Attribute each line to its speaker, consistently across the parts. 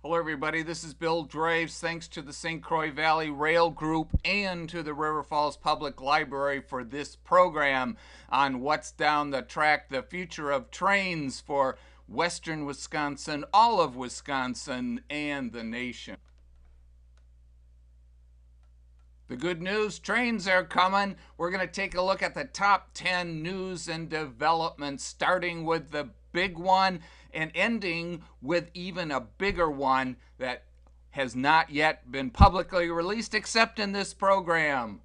Speaker 1: Hello, everybody. This is Bill Draves. Thanks to the St. Croix Valley Rail Group and to the River Falls Public Library for this program on what's down the track, the future of trains for western Wisconsin, all of Wisconsin, and the nation. The good news, trains are coming. We're going to take a look at the top 10 news and developments, starting with the big one and ending with even a bigger one that has not yet been publicly released except in this program.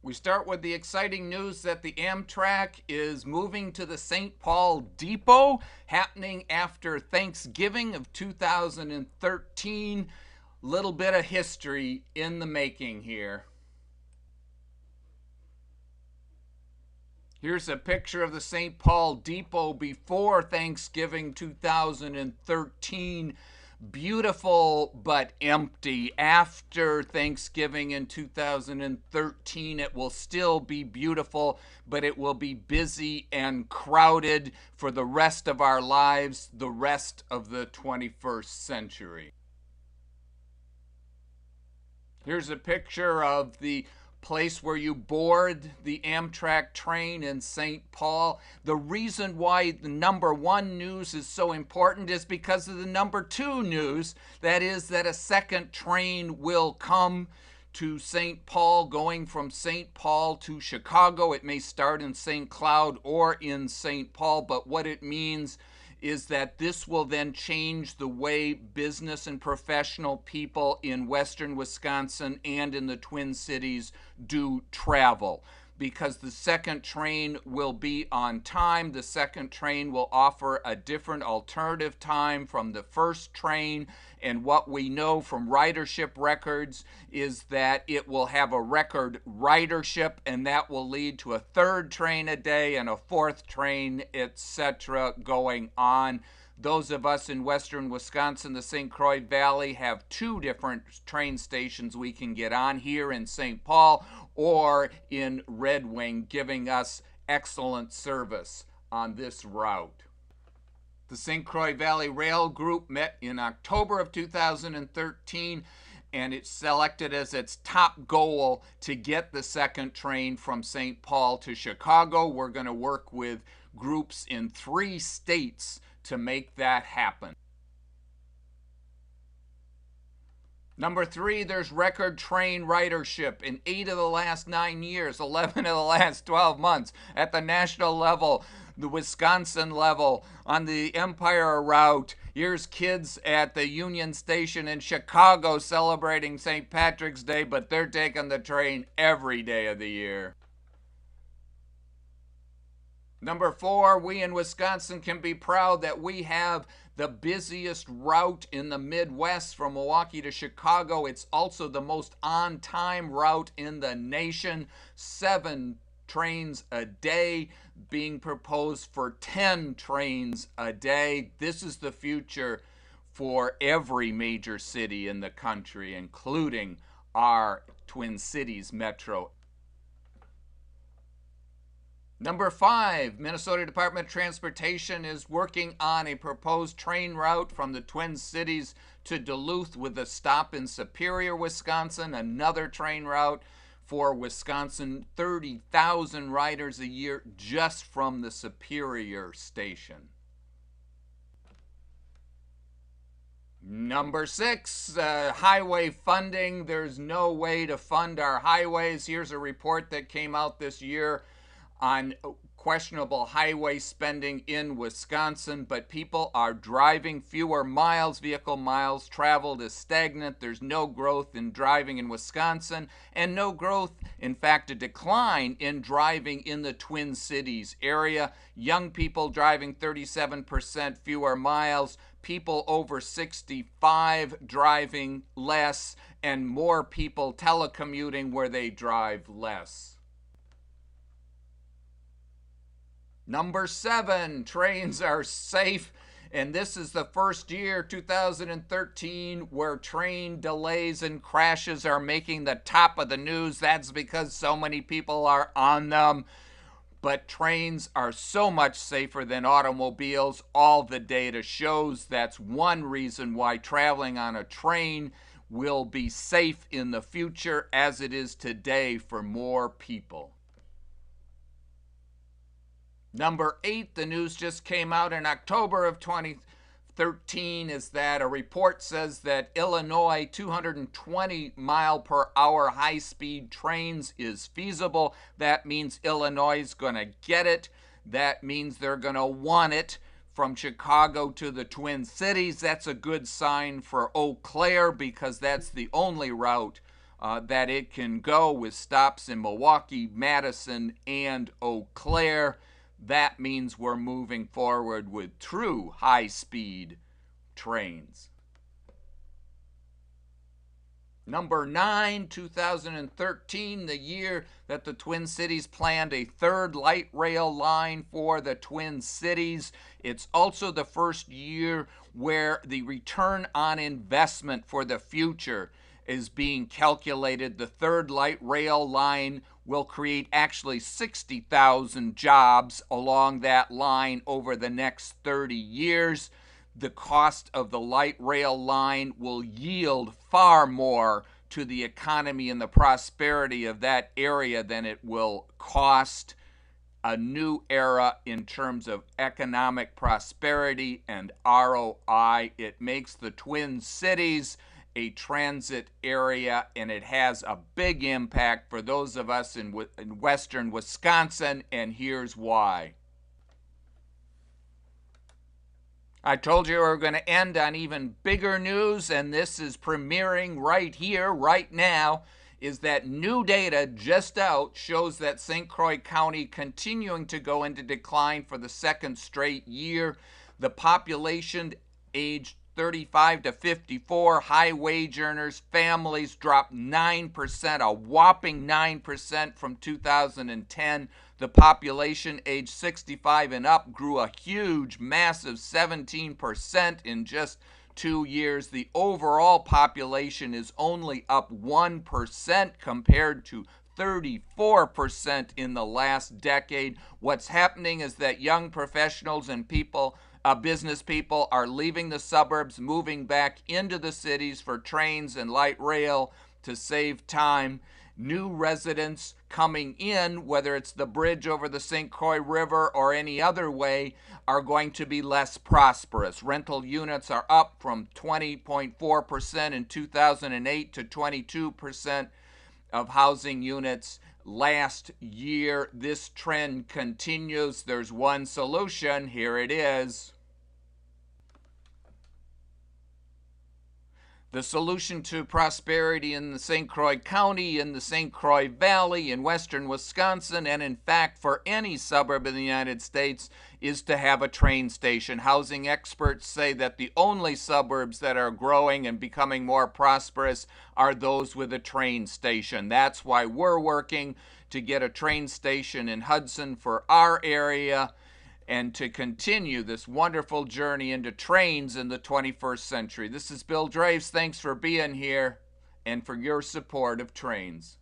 Speaker 1: We start with the exciting news that the Amtrak is moving to the St. Paul Depot, happening after Thanksgiving of 2013. Little bit of history in the making here. Here's a picture of the St. Paul Depot before Thanksgiving 2013. Beautiful but empty. After Thanksgiving in 2013, it will still be beautiful, but it will be busy and crowded for the rest of our lives, the rest of the 21st century. Here's a picture of the place where you board the Amtrak train in St. Paul. The reason why the number one news is so important is because of the number two news. That is that a second train will come to St. Paul, going from St. Paul to Chicago. It may start in St. Cloud or in St. Paul, but what it means is that this will then change the way business and professional people in western Wisconsin and in the Twin Cities do travel. Because the second train will be on time, the second train will offer a different alternative time from the first train. And what we know from ridership records is that it will have a record ridership, and that will lead to a third train a day and a fourth train, etc., going on. Those of us in western Wisconsin, the St. Croix Valley, have two different train stations we can get on, here in St. Paul or in Red Wing, giving us excellent service on this route. The St. Croix Valley Rail Group met in October of 2013, and it selected as its top goal to get the second train from St. Paul to Chicago. We're going to work with groups in 3 states to make that happen. Number 3, there's record train ridership in 8 of the last 9 years, 11 of the last 12 months at the national level, the Wisconsin level, on the Empire route. Here's kids at the Union Station in Chicago celebrating St. Patrick's Day, but they're taking the train every day of the year. Number 4, we in Wisconsin can be proud that we have the busiest route in the Midwest from Milwaukee to Chicago. It's also the most on-time route in the nation. 7 trains a day being proposed for 10 trains a day. This is the future for every major city in the country, including our Twin Cities metro. Number 5, Minnesota Department of Transportation is working on a proposed train route from the Twin Cities to Duluth with a stop in Superior, Wisconsin. Another train route for Wisconsin, 30,000 riders a year just from the Superior station. Number 6, highway funding. There's no way to fund our highways. Here's a report that came out this year on questionable highway spending in Wisconsin, but people are driving fewer miles. Vehicle miles traveled is stagnant. There's no growth in driving in Wisconsin, and no growth, in fact, a decline in driving in the Twin Cities area. Young people driving 37% fewer miles, people over 65 driving less, and more people telecommuting where they drive less. Number 7, trains are safe, and this is the first year, 2013, where train delays and crashes are making the top of the news. That's because so many people are on them. but trains are so much safer than automobiles. All the data shows that's one reason why traveling on a train will be safe in the future as it is today for more people. Number 8, the news just came out in October of 2013, is that a report says that Illinois 220 mile per hour high-speed trains is feasible. That means Illinois is going to get it. That means they're going to want it. From Chicago to the Twin Cities, that's a good sign for Eau Claire, because that's the only route that it can go, with stops in Milwaukee, Madison, and Eau Claire. That means we're moving forward with true high-speed trains. Number 9, 2013, the year that the Twin Cities planned a third light rail line for the Twin Cities. It's also the first year where the return on investment for the future is being calculated. The third light rail line will create actually 60,000 jobs along that line over the next 30 years. The cost of the light rail line will yield far more to the economy and the prosperity of that area than it will cost. A new era in terms of economic prosperity and ROI. It makes the Twin Cities a transit area, and it has a big impact for those of us in western Wisconsin, and here's why. I told you we were going to end on even bigger news, and this is premiering right here, right now, is that new data just out shows that St. Croix County continuing to go into decline for the second straight year. The population aged 35 to 54, high wage earners, families dropped 9%, a whopping 9% from 2010. The population aged 65 and up grew a huge, massive 17% in just 2 years. The overall population is only up 1% compared to 34% in the last decade. What's happening is that young professionals and business people are leaving the suburbs, moving back into the cities for trains and light rail to save time. New residents coming in, whether it's the bridge over the St. Croix River or any other way, are going to be less prosperous. Rental units are up from 20.4% in 2008 to 22% of housing units last year. This trend continues. There's one solution. Here it is. The solution to prosperity in the St. Croix County, in the St. Croix Valley, in western Wisconsin, and in fact for any suburb in the United States, is to have a train station. Housing experts say that the only suburbs that are growing and becoming more prosperous are those with a train station. That's why we're working to get a train station in Hudson for our area, and to continue this wonderful journey into trains in the 21st century. This is Bill Draves. Thanks for being here and for your support of trains.